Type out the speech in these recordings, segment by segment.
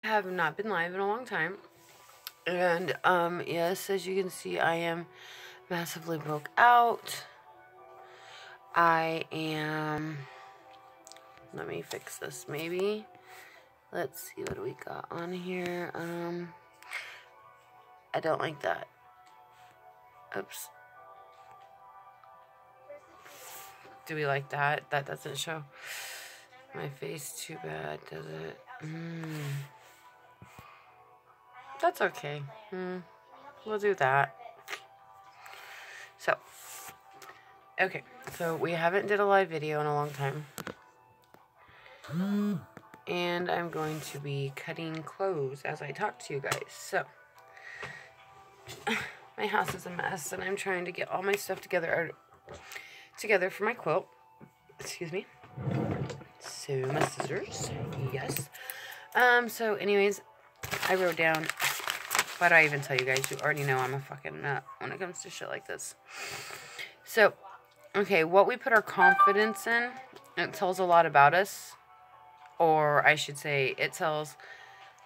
have not been live in a long time. And, yes, as you can see, I am massively broke out. I am... Let me fix this, maybe. Let's see what we got on here. I don't like that. Oops. Do we like that? That doesn't show my face too bad, does it? That's okay. We'll do that. So, okay. So, we haven't did a live video in a long time. And I'm going to be cutting clothes as I talk to you guys. So, my house is a mess, and I'm trying to get all my stuff together for my quilt. Excuse me. So, my scissors. Yes. So, anyways, I wrote down... Why do I even tell you guys? You already know I'm a fucking nut when it comes to shit like this. So, okay, what we put our confidence in, it tells a lot about us. Or I should say, it tells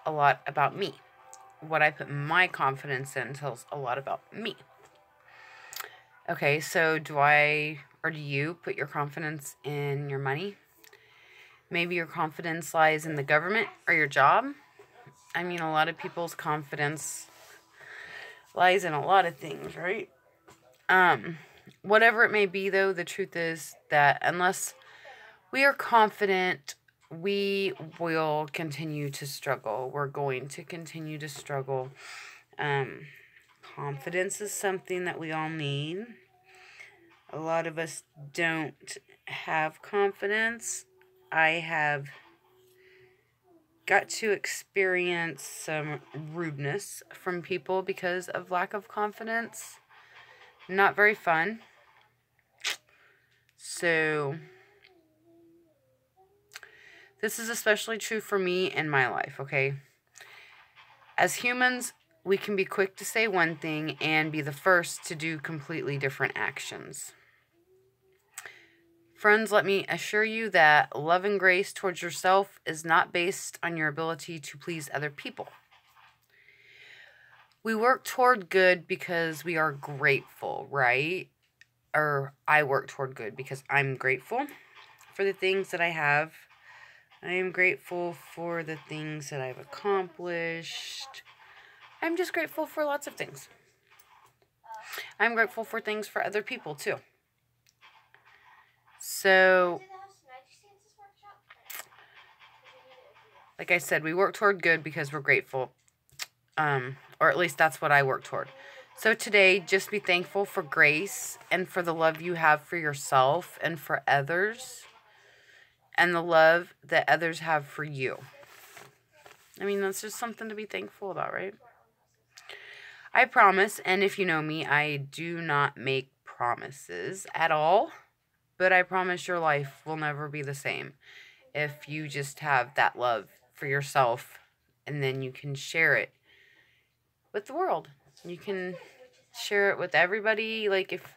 a lot about me. What I put my confidence in tells a lot about me. Okay, so do you put your confidence in your money? Maybe your confidence lies in the government or your job. I mean, a lot of people's confidence lies in a lot of things, right? Whatever it may be, though, the truth is that unless we are confident, we will continue to struggle. We're going to continue to struggle. Confidence is something that we all need. A lot of us don't have confidence. I have got to experience some rudeness from people because of lack of confidence. Not very fun. So, this is especially true for me in my life, okay? As humans, we can be quick to say one thing and be the first to do completely different actions. Friends, let me assure you that love and grace towards yourself is not based on your ability to please other people. We work toward good because we are grateful, right? Or I work toward good because I'm grateful for the things that I have. I am grateful for the things that I've accomplished. I'm just grateful for lots of things. I'm grateful for things for other people, too. So, like I said, we work toward good because we're grateful. Or at least that's what I work toward. So today, just be thankful for grace and for the love you have for yourself and for others. And the love that others have for you. I mean, that's just something to be thankful about, right? I promise, and if you know me, I do not make promises at all. But I promise your life will never be the same if you just have that love for yourself and then you can share it with the world. You can share it with everybody.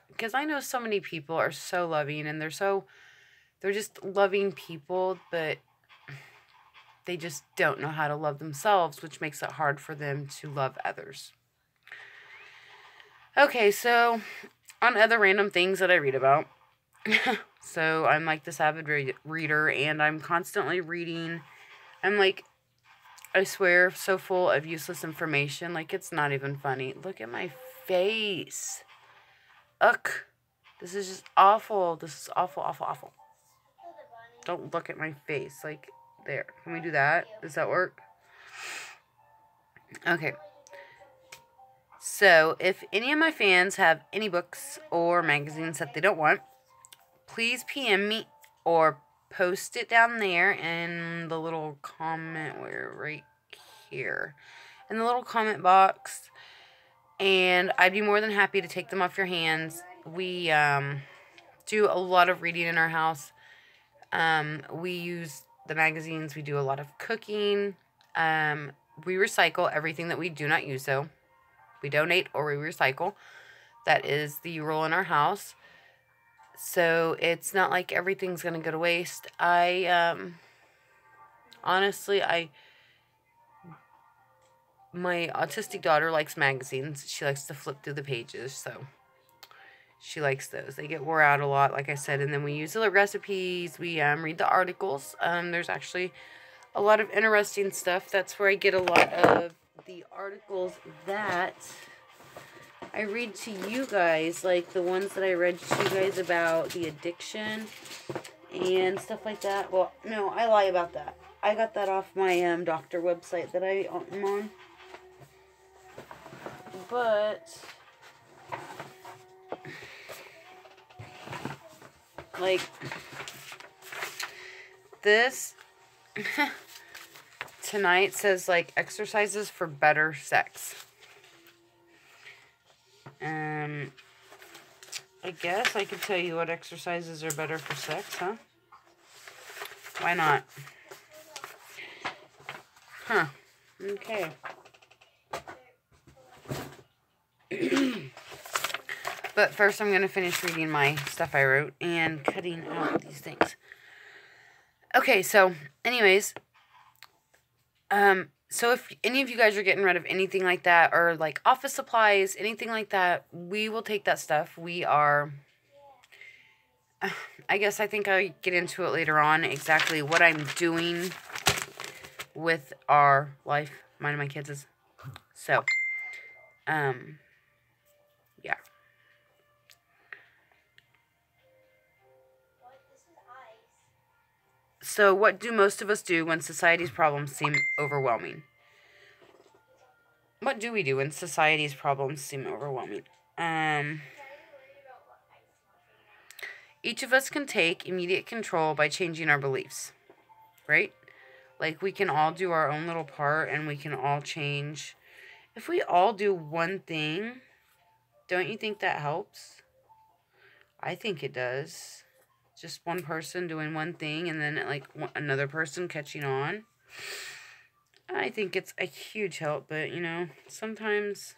Because I know so many people are so loving and they're just loving people, but they just don't know how to love themselves, which makes it hard for them to love others. Okay, so on other random things that I read about. So I'm like this avid reader, and I'm constantly reading. I'm like, I swear, so full of useless information. Like, it's not even funny. Look at my face. Ugh. This is just awful. This is awful, awful, awful. Don't look at my face. Like, there. Can we do that? Does that work? Okay. So, if any of my fans have any books or magazines that they don't want, please PM me or post it down there in the little comment, right here, in the little comment box, and I'd be more than happy to take them off your hands. We do a lot of reading in our house. We use the magazines. We do a lot of cooking. We recycle everything that we do not use, though. We donate or we recycle. That is the rule in our house. So it's not like everything's going to go to waste. Honestly, I my autistic daughter likes magazines. She likes to flip through the pages, so she likes those. They get wore out a lot, like I said, and then we use the recipes. We read the articles. There's actually a lot of interesting stuff. That's where I get a lot of the articles that I read to you guys, like the ones that I read to you guys about the addiction and stuff like that. Well, no, I lie about that. I got that off my doctor website that I am on. But like this tonight says like exercises for better sex. I guess I could tell you what exercises are better for sex, huh? Why not? Huh. Okay. But first I'm going to finish reading my stuff I wrote and cutting out these things. Okay, so anyways, so if any of you guys are getting rid of anything like that, or like office supplies, anything like that, we will take that stuff. We are, I guess I think I'll get into it later on, exactly what I'm doing with our life. Mine and my kids is. So, yeah. So what do most of us do when society's problems seem overwhelming? What do we do when society's problems seem overwhelming? Each of us can take immediate control by changing our beliefs, right? Like we can all do our own little part and we can all change. If we all do one thing, don't you think that helps? I think it does. Just one person doing one thing and then like another person catching on. I think it's a huge help, but you know, sometimes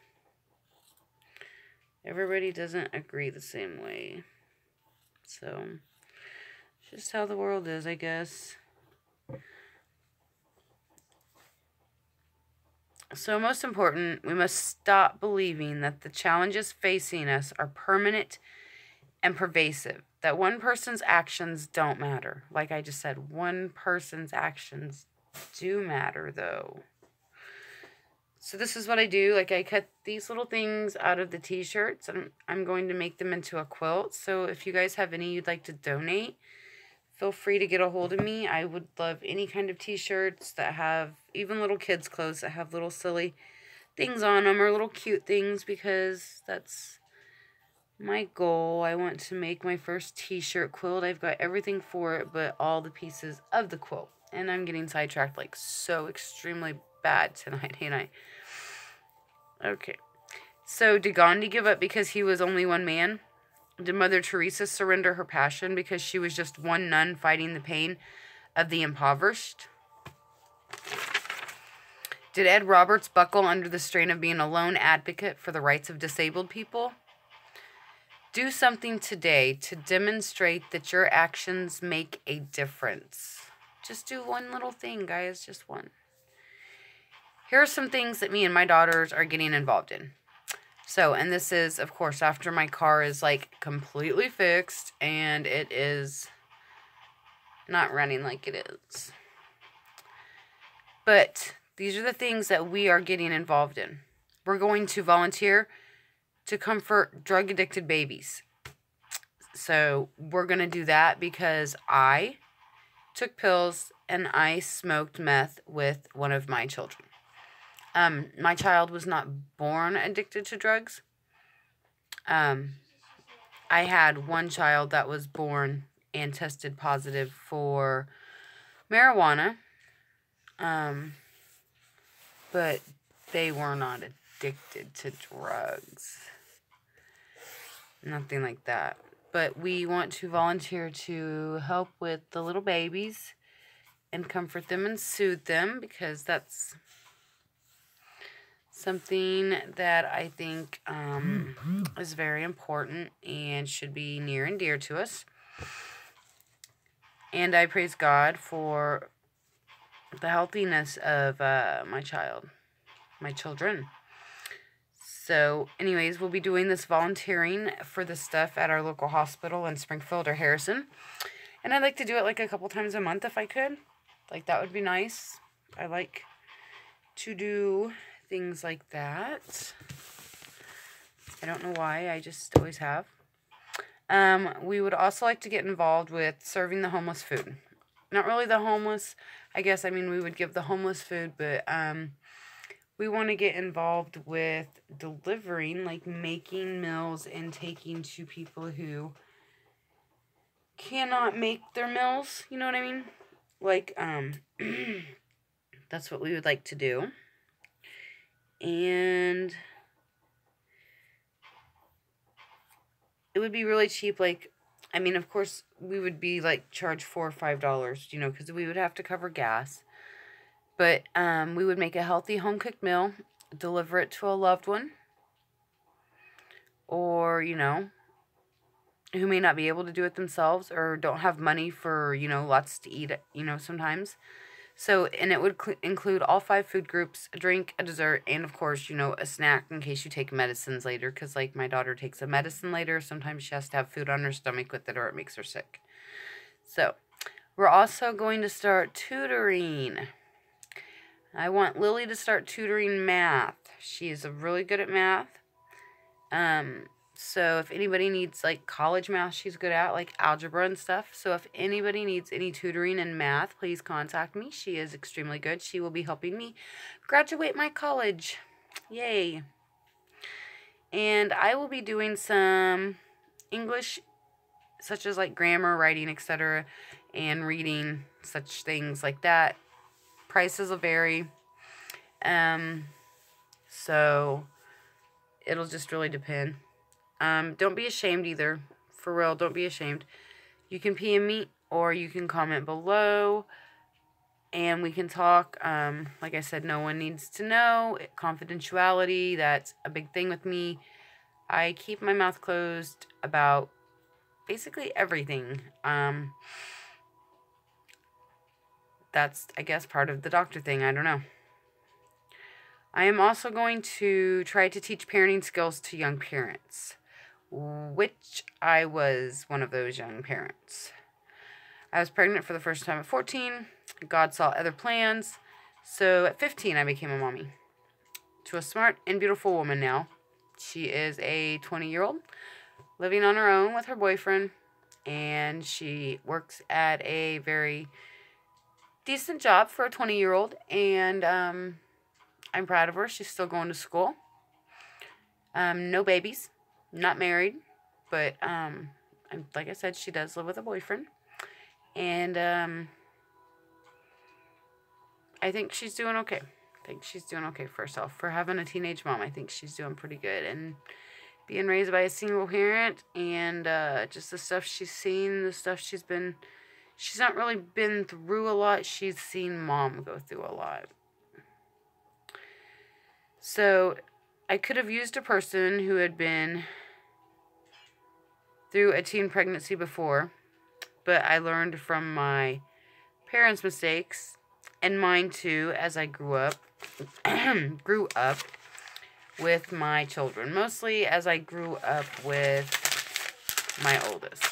everybody doesn't agree the same way. So, it's just how the world is, I guess. So, most important, we must stop believing that the challenges facing us are permanent and pervasive. That one person's actions don't matter. Like I just said, one person's actions do matter, though. So this is what I do. Like I cut these little things out of the t-shirts and I'm going to make them into a quilt. So if you guys have any you'd like to donate, feel free to get a hold of me. I would love any kind of t-shirts that have even little kids' clothes that have little silly things on them or little cute things, because that's my goal. I want to make my first t-shirt quilt. I've got everything for it but all the pieces of the quilt. And I'm getting sidetracked like so extremely bad tonight, ain't I? Okay. So did Gandhi give up because he was only one man? Did Mother Teresa surrender her passion because she was just one nun fighting the pain of the impoverished? Did Ed Roberts buckle under the strain of being a lone advocate for the rights of disabled people? Do something today to demonstrate that your actions make a difference. Just do one little thing, guys. Just one. Here are some things that me and my daughters are getting involved in. So, and this is, of course, after my car is, like, completely fixed and it is not running like it is. But these are the things that we are getting involved in. We're going to volunteer to comfort drug-addicted babies. So, we're going to do that because I took pills and I smoked meth with one of my children. My child was not born addicted to drugs. I had one child that was born and tested positive for marijuana. But they were not addicted to drugs. Nothing like that. But we want to volunteer to help with the little babies and comfort them and soothe them, because that's something that I think is very important and should be near and dear to us. And I praise God for the healthiness of my child. my children. So anyways, we'll be doing this volunteering for this stuff at our local hospital in Springfield or Harrison. And I'd like to do it like a couple times a month if I could. Like, that would be nice. I like to do things like that. I don't know why, I just always have. We would also like to get involved with serving the homeless food. Not really the homeless, I guess, I mean, we would give the homeless food, but we want to get involved with delivering, like making meals and taking to people who cannot make their meals, you know what I mean? Like, that's what we would like to do. And it would be really cheap, like, I mean, of course, we would be, like, charged $4 or $5, you know, because we would have to cover gas. But we would make a healthy home-cooked meal, deliver it to a loved one, or, you know, who may not be able to do it themselves or don't have money for, you know, lots to eat, you know, sometimes. So, and it would include all 5 food groups, a drink, a dessert, and, of course, you know, a snack in case you take medicines later. Because, like, my daughter takes a medicine later. Sometimes she has to have food on her stomach with it or it makes her sick. So, we're also going to start tutoring. I want Lily to start tutoring math. She is really good at math. So if anybody needs, like, college math she's good at, like algebra and stuff. So if anybody needs any tutoring in math, please contact me. She is extremely good. She will be helping me graduate my college. Yay. And I will be doing some English, such as, like, grammar, writing, etc., and reading, such things like that. Prices will vary. So it'll just really depend. Don't be ashamed either. For real, don't be ashamed. You can PM me or you can comment below and we can talk. Like I said, no one needs to know. Confidentiality, that's a big thing with me. I keep my mouth closed about basically everything. That's, I guess, part of the doctor thing. I don't know. I am also going to try to teach parenting skills to young parents, which I was one of those young parents. I was pregnant for the first time at 14. God saw other plans. So at 15, I became a mommy to a smart and beautiful woman now. She is a 20-year-old living on her own with her boyfriend. And she works at a very decent job for a 20-year-old. And I'm proud of her. She's still going to school. No babies. Not married. But like I said, she does live with a boyfriend. And I think she's doing okay. I think she's doing okay for herself. For having a teenage mom, I think she's doing pretty good. And being raised by a single parent and just the stuff she's seen, the stuff she's not really been through a lot. She's seen mom go through a lot. So I could have used a person who had been through a teen pregnancy before, but I learned from my parents' mistakes and mine too as I grew up with my children. Mostly as I grew up with my oldest.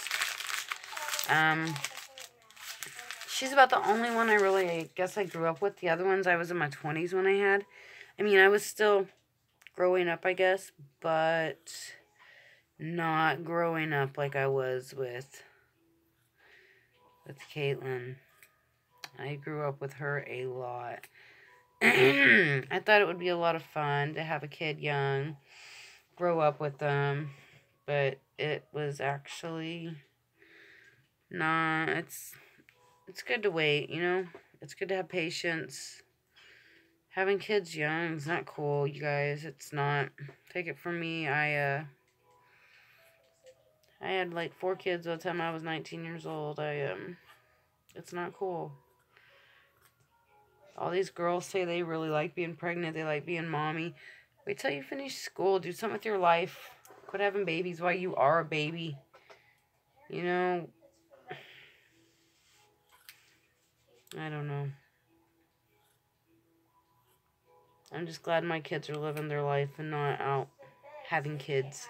She's about the only one I guess I grew up with. The other ones I was in my 20s when I had. I mean, I was still growing up, I guess, but not growing up like I was with Caitlin. I grew up with her a lot. I thought it would be a lot of fun to have a kid young, grow up with them, but it was actually not. It's good to wait, you know? It's good to have patience. Having kids young is not cool, you guys. It's not. Take it from me. I had like 4 kids by the time I was 19 years old. It's not cool. All these girls say they really like being pregnant. They like being mommy. Wait till you finish school. Do something with your life. Quit having babies while you are a baby. You know, I don't know. I'm just glad my kids are living their life and not out having kids.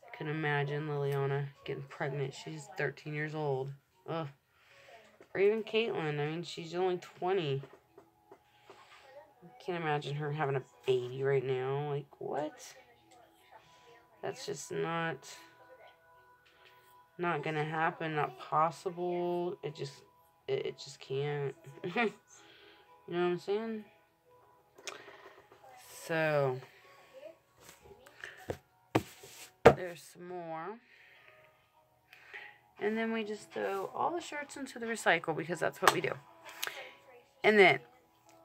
I can imagine Liliana getting pregnant. She's 13 years old. Ugh. Or even Caitlin. I mean, she's only 20. I can't imagine her having a baby right now. Like, what? That's just not gonna happen. Not possible. It just can't. You know what I'm saying? So, there's some more. And then we just throw all the shirts into the recycle because that's what we do. And then,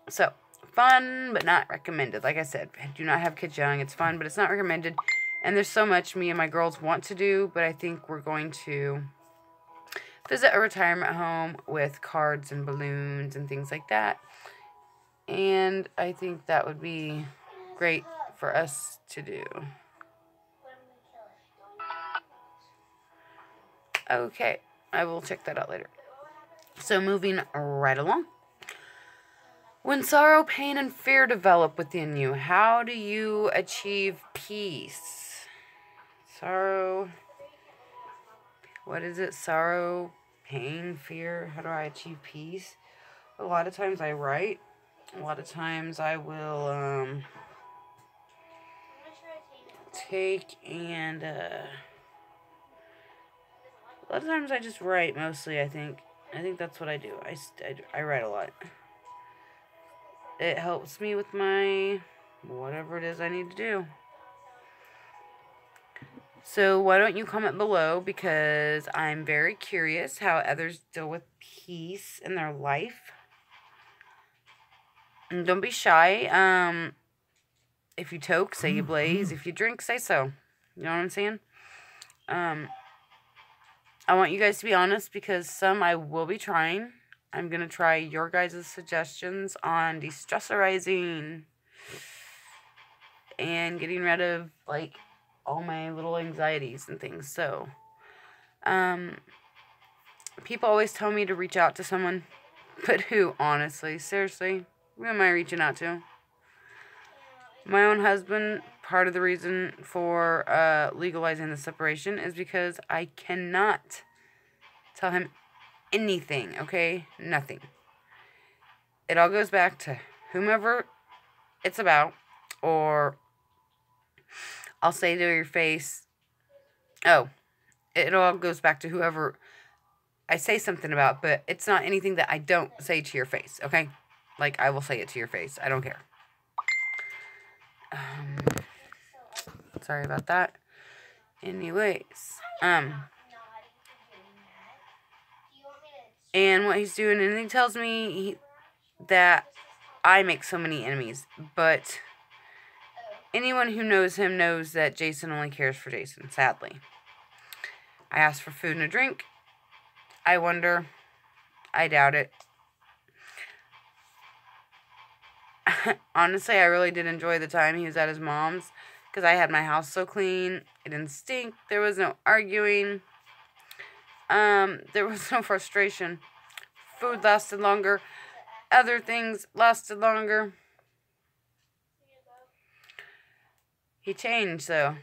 so, fun but not recommended. Like I said, do not have kids young. It's fun, but it's not recommended. And there's so much me and my girls want to do, but I think we're going to visit a retirement home with cards and balloons and things like that. And I think that would be great for us to do. Okay, I will check that out later. So moving right along. When sorrow, pain, and fear develop within you, how do you achieve peace? Sorrow. What is it? Sorrow, pain, fear. How do I achieve peace? A lot of times I write. A lot of times I will take and a lot of times I just write mostly. I think that's what I do. I write a lot. It helps me with my whatever it is I need to do. So why don't you comment below, because I'm very curious how others deal with peace in their life. And don't be shy. If you toke, say you blaze. If you drink, say so. You know what I'm saying? I want you guys to be honest, because some I will be trying. I'm going to try your guys' suggestions on de-stressorizing and getting rid of, like, all my little anxieties and things. So, people always tell me to reach out to someone. But who, honestly? Seriously? Who am I reaching out to? My own husband, part of the reason for legalizing the separation is because I cannot tell him anything, okay? Nothing. It all goes back to whomever it's about, or I'll say to your face, oh, it all goes back to whoever I say something about, but it's not anything that I don't say to your face, okay? Like, I will say it to your face. I don't care. Sorry about that. Anyways, and what he's doing, and he tells me that I make so many enemies, but anyone who knows him knows that Jason only cares for Jason, sadly. I asked for food and a drink. I wonder. I doubt it. Honestly, I really did enjoy the time he was at his mom's, because I had my house so clean. It didn't stink. There was no arguing. There was no frustration. Food lasted longer. Other things lasted longer. He changed, though.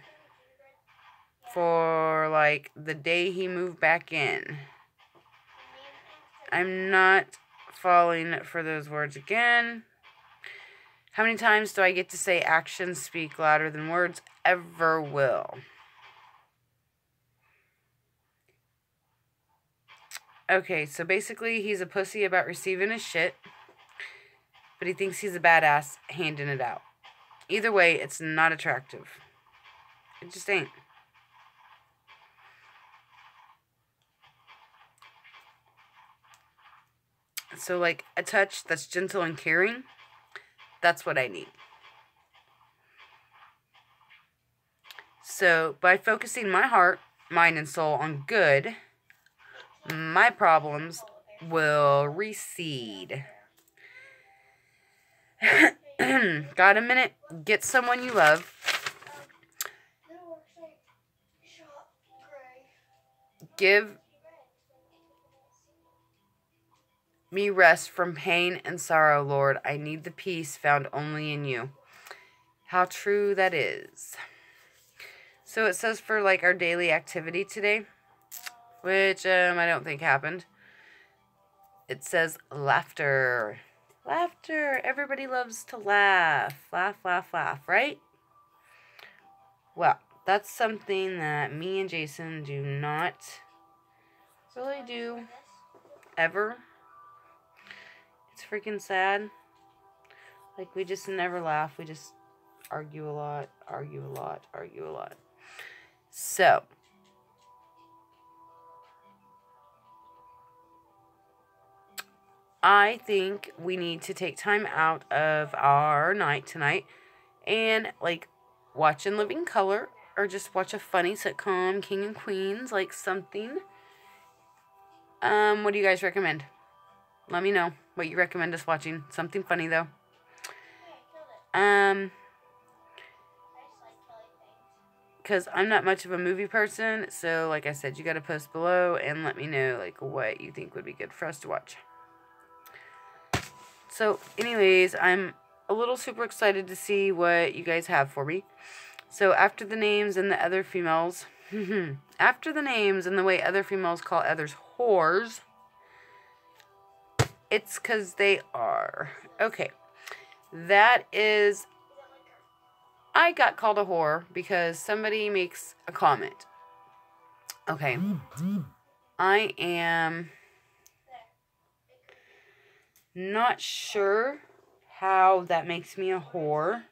For, like, the day he moved back in. I'm not falling for those words again. How many times do I get to say actions speak louder than words ever will? Okay, so basically he's a pussy about receiving his shit, but he thinks he's a badass handing it out. Either way, it's not attractive. It just ain't. So, like, a touch that's gentle and caring, that's what I need. So, by focusing my heart, mind, and soul on good, my problems will recede. Got a minute? Get someone you love. Give me rest from pain and sorrow, Lord. I need the peace found only in you. How true that is. So it says for like our daily activity today, which I don't think happened. It says laughter. Laughter. Everybody loves to laugh. Laugh, laugh, laugh, right? Well, that's something that me and Jason do not really do ever. It's freaking sad. Like, we just never laugh. We just argue a lot, argue a lot, argue a lot. So, I think we need to take time out of our night tonight and, like, watch In Living Color or just watch a funny sitcom, King and Queens, like something. What do you guys recommend? Let me know what you recommend us watching. Something funny, though. Because I'm not much of a movie person, so like I said, you got to post below and let me know like what you think would be good for us to watch. So anyways, I'm a little super excited to see what you guys have for me. So after the names and the other females, after the names and the way other females call others whores, it's because they are. Okay, that is... I got called a whore because somebody makes a comment. Okay. I am not sure how that makes me a whore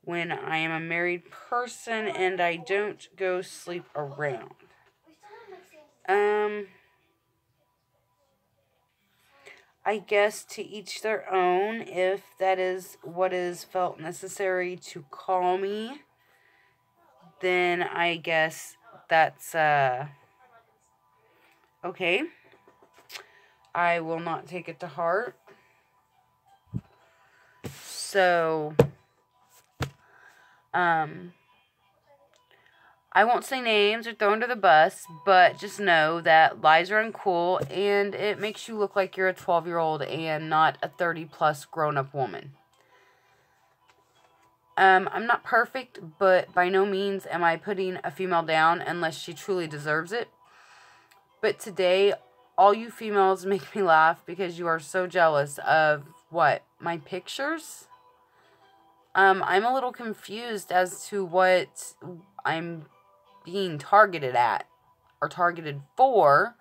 when I am a married person and I don't go sleep around. I guess to each their own. If that is what is felt necessary to call me, then I guess that's okay. I will not take it to heart. So I won't say names or throw under the bus, but just know that lies are uncool and it makes you look like you're a 12-year-old and not a 30-plus grown-up woman. I'm not perfect, but by no means am I putting a female down unless she truly deserves it. But today, all you females make me laugh because you are so jealous of, what, my pictures? I'm a little confused as to what I'm being targeted at or targeted for,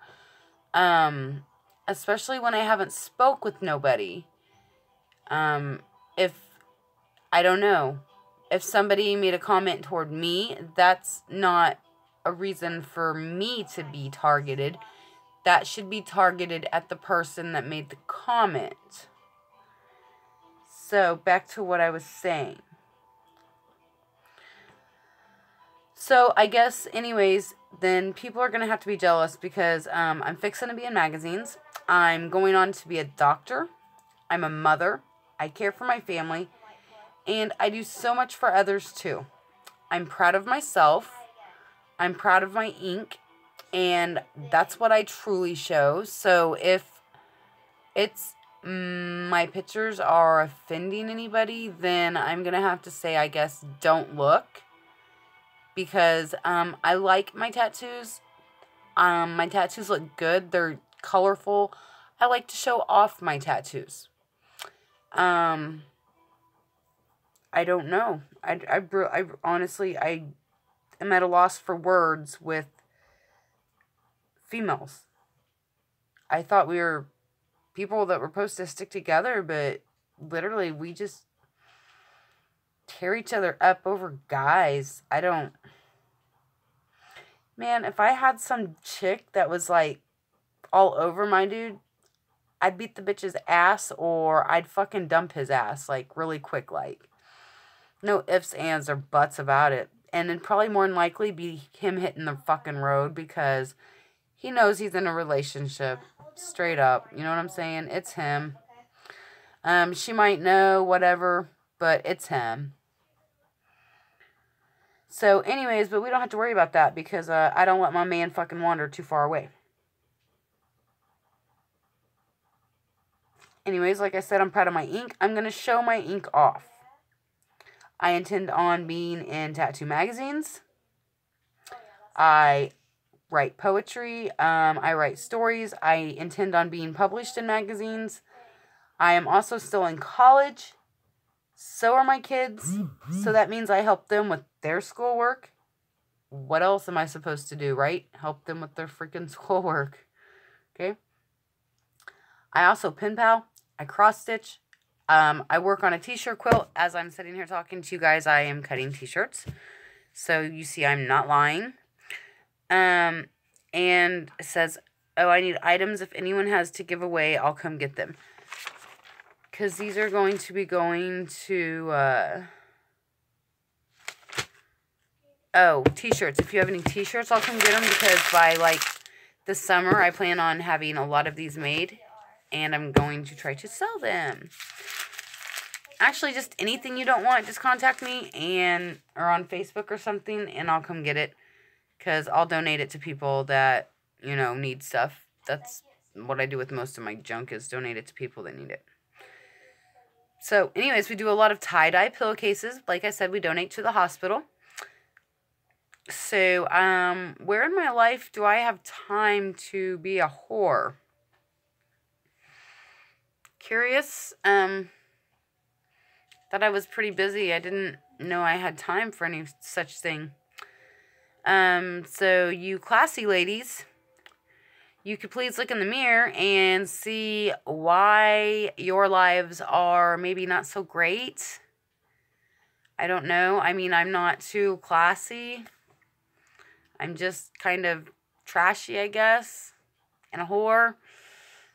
especially when I haven't spoke with nobody. If, I don't know, if somebody made a comment toward me, that's not a reason for me to be targeted. That should be targeted at the person that made the comment. So, back to what I was saying. So, I guess, anyways, then people are going to have to be jealous because I'm fixing to be in magazines. I'm going on to be a doctor. I'm a mother. I care for my family. And I do so much for others, too. I'm proud of myself. I'm proud of my ink. And that's what I truly show. So, if it's my pictures are offending anybody, then I'm going to have to say, I guess, don't look. Because I like my tattoos. My tattoos look good. They're colorful. I like to show off my tattoos. I don't know. I honestly, I am at a loss for words with females. I thought we were people that were supposed to stick together, but literally we just tear each other up over guys. I don't... Man, if I had some chick that was, like, all over my dude, I'd beat the bitch's ass or I'd fucking dump his ass, like, really quick, like. No ifs, ands, or buts about it. And it'd probably more than likely be him hitting the fucking road because he knows he's in a relationship. Straight up. You know what I'm saying? It's him. She might know, whatever, but it's him. So, anyways, but we don't have to worry about that because I don't let my man fucking wander too far away. Anyways, like I said, I'm proud of my ink. I'm going to show my ink off. I intend on being in tattoo magazines. I write poetry. I write stories. I intend on being published in magazines. I am also still in college. So are my kids. So that means I help them with their schoolwork. What else am I supposed to do, right? Help them with their freaking schoolwork. Okay? I also pen pal. I cross stitch. I work on a t-shirt quilt. As I'm sitting here talking to you guys, I am cutting t-shirts. So you see I'm not lying. And it says, oh, I need items. If anyone has to give away, I'll come get them. Because these are going to be going to, t-shirts. If you have any t-shirts, I'll come get them. Because by, like, this summer, I plan on having a lot of these made. And I'm going to try to sell them. Actually, just anything you don't want, just contact me. Or on Facebook or something, and I'll come get it. Because I'll donate it to people that, you know, need stuff. That's what I do with most of my junk, is donate it to people that need it. So, anyways, we do a lot of tie-dye pillowcases. Like I said, we donate to the hospital. So, where in my life do I have time to be a whore? Curious. Thought I was pretty busy. I didn't know I had time for any such thing. So you classy ladies, you could please look in the mirror and see why your lives are maybe not so great. I don't know. I mean, I'm not too classy. I'm just kind of trashy, I guess, and a whore.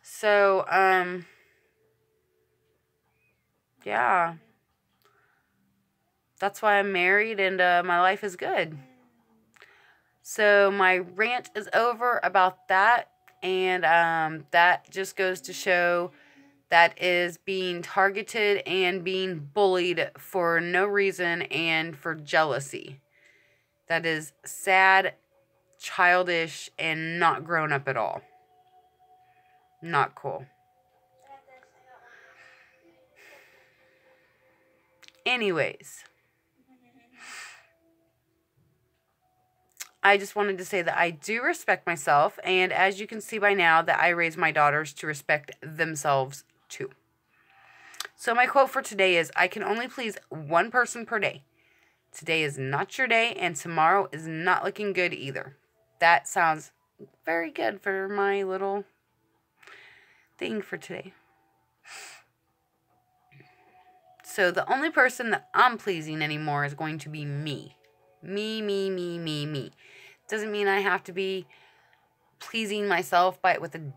So, yeah. That's why I'm married and my life is good. So my rant is over about that. And that just goes to show that is being targeted and being bullied for no reason and for jealousy. That is sad, childish, and not grown up at all. Not cool. Anyways, I just wanted to say that I do respect myself, and as you can see by now, that I raise my daughters to respect themselves too. So my quote for today is, I can only please one person per day. Today is not your day, and tomorrow is not looking good either. That sounds very good for my little thing for today. So the only person that I'm pleasing anymore is going to be me. Me. Doesn't mean I have to be pleasing myself with a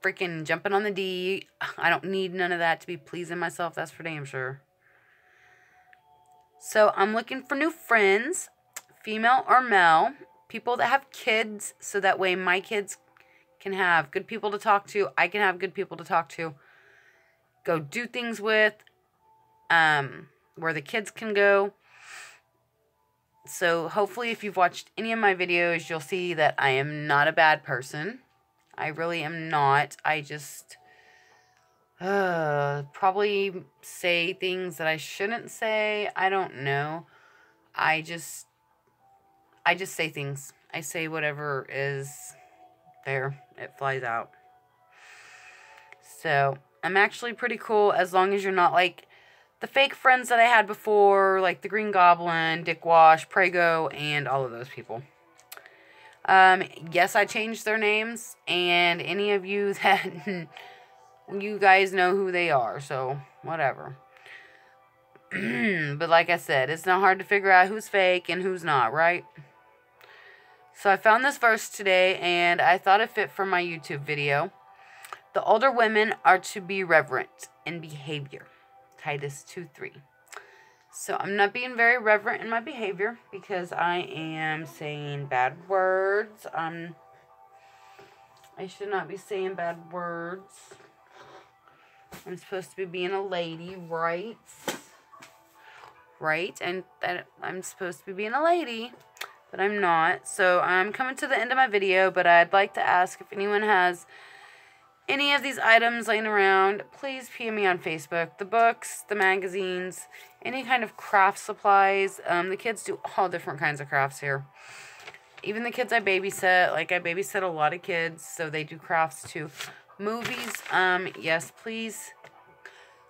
freaking jumping on the D. I don't need none of that to be pleasing myself. That's for damn sure. So I'm looking for new friends, female or male, people that have kids, so that way my kids can have good people to talk to. I can have good people to talk to. Go do things with, where the kids can go. So hopefully if you've watched any of my videos, you'll see that I am not a bad person. I really am not. I just probably say things that I shouldn't say. I don't know. I just say things. I say whatever is there. It flies out. So I'm actually pretty cool, as long as you're not like the fake friends that I had before, like the Green Goblin, Dick Wash, Prego, and all of those people. Yes, I changed their names, and any of you that you guys know who they are, so whatever. But like I said, it's not hard to figure out who's fake and who's not, right? So I found this verse today, and I thought it fit for my YouTube video. The older women are to be reverent in behavior. Titus 2:3. So I'm not being very reverent in my behavior because I am saying bad words. I should not be saying bad words. I'm supposed to be being a lady, right? Right? And that I'm supposed to be being a lady, but I'm not. So I'm coming to the end of my video, but I'd like to ask if anyone has any of these items laying around, please PM me on Facebook. The books, the magazines, any kind of craft supplies. The kids do all different kinds of crafts here. Even the kids I babysit, like I babysit a lot of kids, so they do crafts too. Movies, yes, please.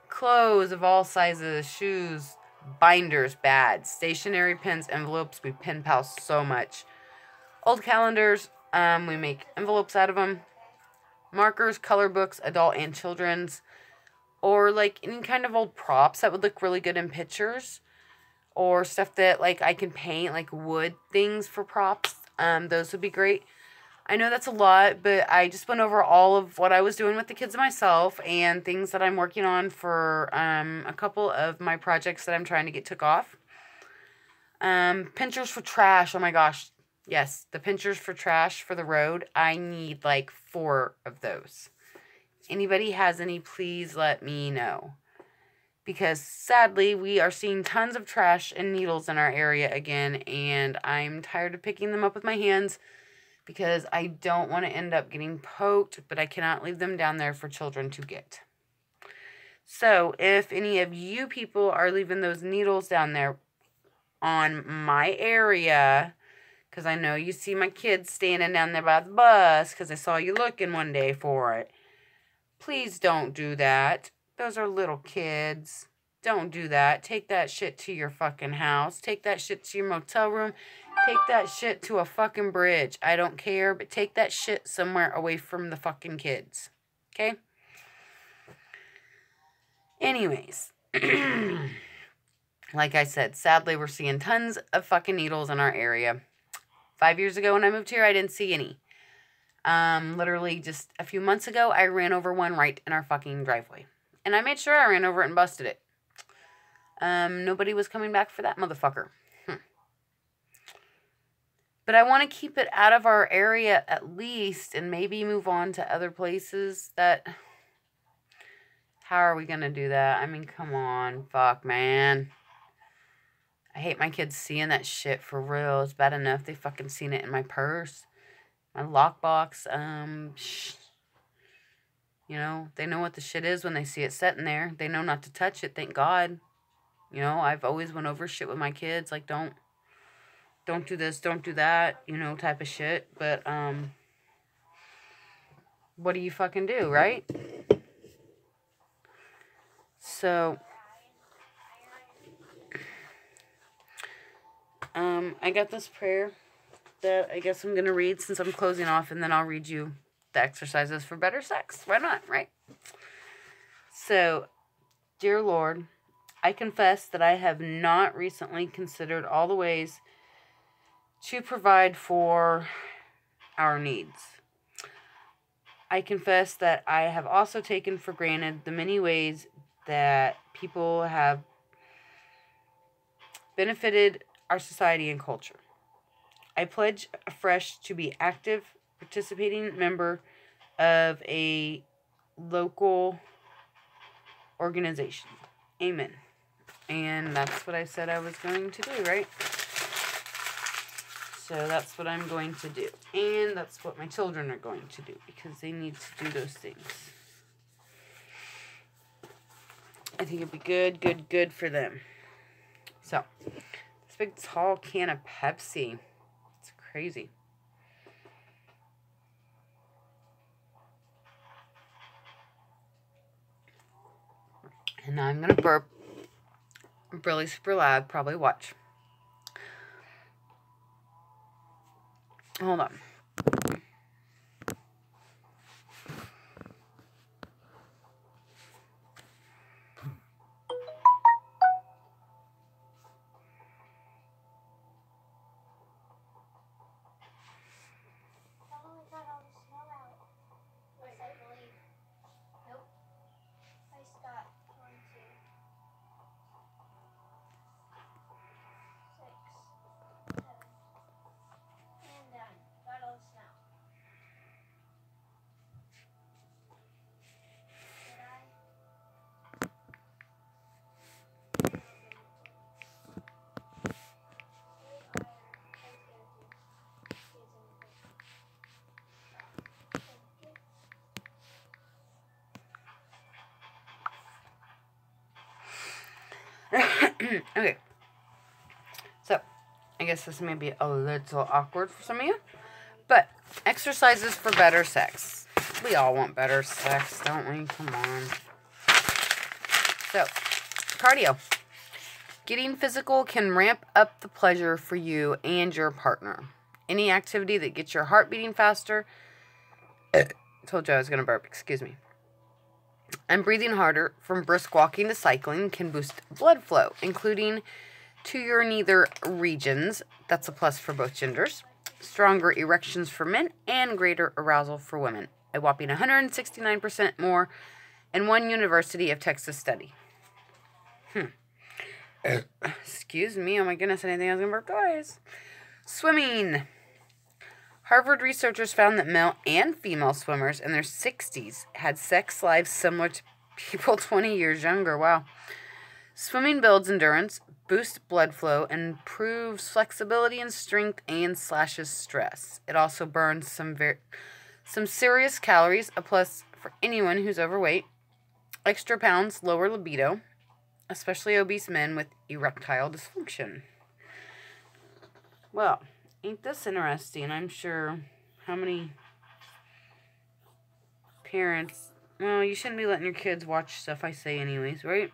Clothes of all sizes, shoes, binders, bad. Stationery pens, envelopes, we pen pal so much. Old calendars, we make envelopes out of them. Markers, color books, adult and children's, or like any kind of old props that would look really good in pictures, or stuff that like I can paint, like wood things for props. Those would be great. I know that's a lot, but I just went over all of what I was doing with the kids myself and things that I'm working on for a couple of my projects that I'm trying to get took off. Pinchers for trash. Oh my gosh. Yes, the pinchers for trash for the road. I need like 4 of those. Anybody has any, please let me know. Because sadly, we are seeing tons of trash and needles in our area again. And I'm tired of picking them up with my hands because I don't want to end up getting poked. But I cannot leave them down there for children to get. So if any of you people are leaving those needles down there on my area, because I know you see my kids standing down there by the bus because I saw you looking one day for it. Please don't do that. Those are little kids. Don't do that. Take that shit to your fucking house. Take that shit to your motel room. Take that shit to a fucking bridge. I don't care, but take that shit somewhere away from the fucking kids. Okay? Anyways. Like I said, sadly, we're seeing tons of fucking needles in our area. 5 years ago when I moved here, I didn't see any. Literally just a few months ago, I ran over one right in our fucking driveway. And I made sure I ran over it and busted it. Nobody was coming back for that motherfucker. But I want to keep it out of our area at least and maybe move on to other places that... How are we going to do that? I mean, come on. Fuck, man. I hate my kids seeing that shit for real. It's bad enough they fucking seen it in my purse. My lockbox. You know, they know what the shit is when they see it sitting there. They know not to touch it, thank God. You know, I've always went over shit with my kids. Like, don't do this, don't do that, you know, type of shit. But, what do you fucking do, right? So... I got this prayer that I guess I'm going to read since I'm closing off, and then I'll read you the exercises for better sex. Why not, right? So, dear Lord, I confess that I have not recently considered all the ways to provide for our needs. I confess that I have also taken for granted the many ways that people have benefited our society and culture. I pledge afresh to be active, participating member of a local organization. Amen. And that's what I said I was going to do, right? So that's what I'm going to do. And that's what my children are going to do because they need to do those things. I think it'd be good for them. So... big tall can of Pepsi. It's crazy. And now I'm going to burp really super loud. Probably watch. Hold on. Okay. So, I guess this may be a little awkward for some of you. But, exercises for better sex. We all want better sex, don't we? Come on. So, cardio. Getting physical can ramp up the pleasure for you and your partner. Any activity that gets your heart beating faster. Told you I was going to burp, excuse me. And breathing harder, from brisk walking to cycling, can boost blood flow, including to your nether regions. That's a plus for both genders. Stronger erections for men and greater arousal for women. A whopping 169% more in one University of Texas study. Excuse me. Oh my goodness, I didn't think I was going to burp twice. Swimming. Harvard researchers found that male and female swimmers in their 60s had sex lives similar to people 20 years younger. Wow. Swimming builds endurance, boosts blood flow, and improves flexibility and strength, and slashes stress. It also burns some serious calories, a plus for anyone who's overweight. Extra pounds lower libido, especially obese men with erectile dysfunction. Well, ain't this interesting? I'm sure how many parents... Well, you shouldn't be letting your kids watch stuff I say anyways, right?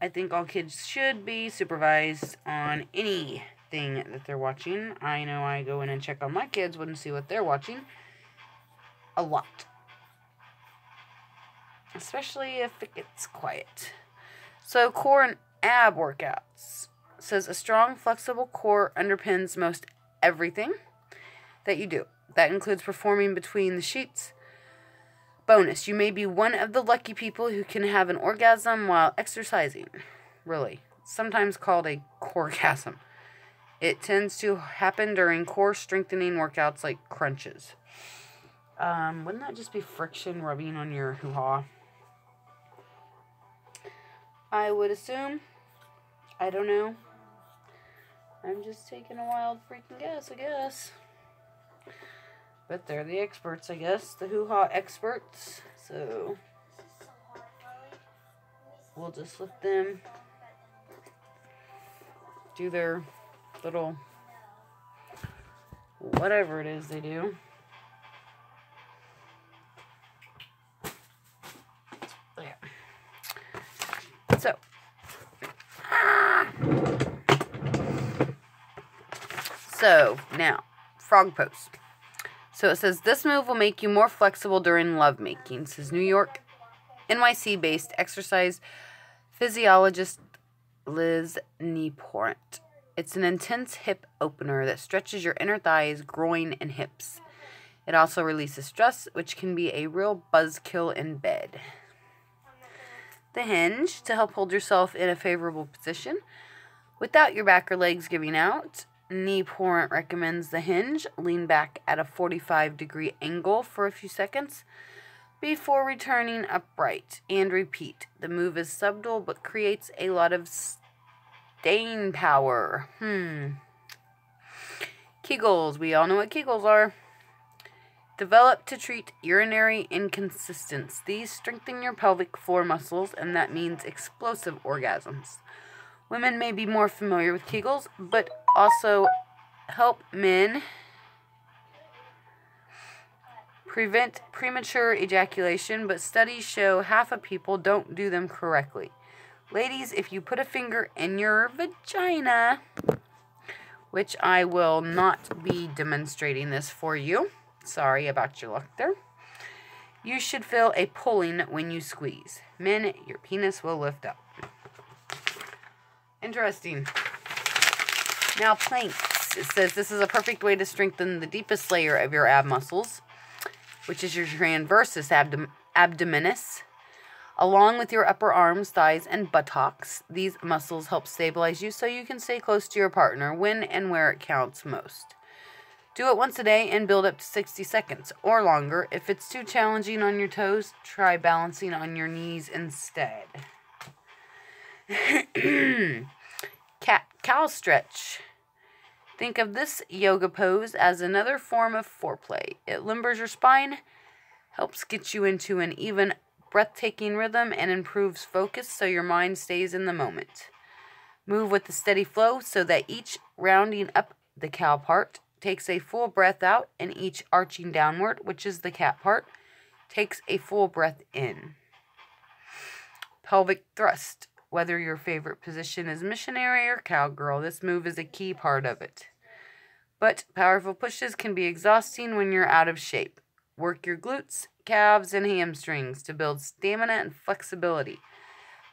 I think all kids should be supervised on anything that they're watching. I know I go in and check on my kids and see what they're watching. A lot. Especially if it gets quiet. So, core and ab workouts. It says a strong, flexible core underpins most everything that you do. That includes performing between the sheets. Bonus, you may be one of the lucky people who can have an orgasm while exercising. Really. Sometimes called a coregasm. It tends to happen during core strengthening workouts like crunches. Wouldn't that just be friction rubbing on your hoo-ha? I would assume. I don't know. I'm just taking a wild freaking guess, I guess. But they're the experts, I guess. The hoo-ha experts. So, we'll just let them do their little whatever it is they do. Yeah. So, now, frog pose. So it says, this move will make you more flexible during lovemaking. It says New York, NYC-based exercise physiologist Liz Nieporent. It's an intense hip opener that stretches your inner thighs, groin, and hips. It also releases stress, which can be a real buzzkill in bed. The hinge, to help hold yourself in a favorable position without your back or legs giving out. Nieporent recommends the hinge. Lean back at a 45-degree angle for a few seconds before returning upright. And repeat. The move is subtle but creates a lot of staying power. Kegels. We all know what Kegels are. Developed to treat urinary inconsistency. These strengthen your pelvic floor muscles, and that means explosive orgasms. Women may be more familiar with Kegels, but also help men prevent premature ejaculation, but studies show half of people don't do them correctly. Ladies, if you put a finger in your vagina, which I will not be demonstrating this for you. Sorry about your luck there. You should feel a pulling when you squeeze. Men, your penis will lift up. Interesting. Now, planks. It says this is a perfect way to strengthen the deepest layer of your ab muscles, which is your transversus abdominis, along with your upper arms, thighs, and buttocks. These muscles help stabilize you so you can stay close to your partner when and where it counts most. Do it once a day and build up to 60 seconds or longer. If it's too challenging on your toes, try balancing on your knees instead. Cow stretch. Think of this yoga pose as another form of foreplay. It limbers your spine, helps get you into an even breathtaking rhythm and improves focus so your mind stays in the moment. Move with a steady flow so that each rounding up the cow part takes a full breath out and each arching downward, which is the cat part, takes a full breath in. Pelvic thrust. Whether your favorite position is missionary or cowgirl, this move is a key part of it. But powerful pushes can be exhausting when you're out of shape. Work your glutes, calves, and hamstrings to build stamina and flexibility.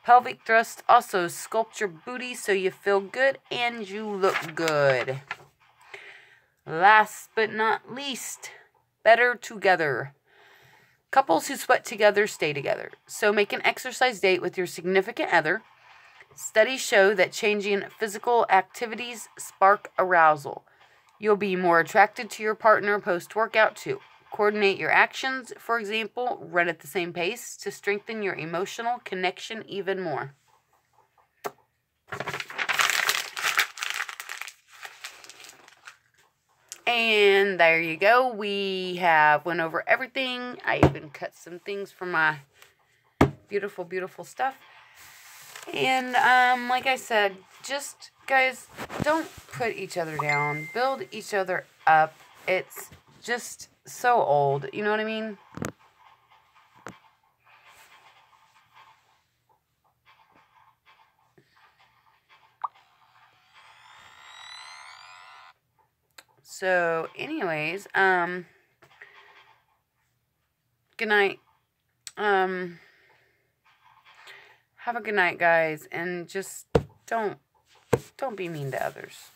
Pelvic thrust also sculpt your booty so you feel good and you look good. Last but not least, better together. Couples who sweat together stay together. So make an exercise date with your significant other. Studies show that changing physical activities spark arousal. You'll be more attracted to your partner post-workout too. Coordinate your actions, for example, run at the same pace to strengthen your emotional connection even more. And there you go. We have went over everything. I even cut some things from my beautiful, beautiful stuff. And like I said, just guys, don't put each other down. Build each other up. It's just so old. You know what I mean? So, anyways, good night. Have a good night, guys, and just don't be mean to others.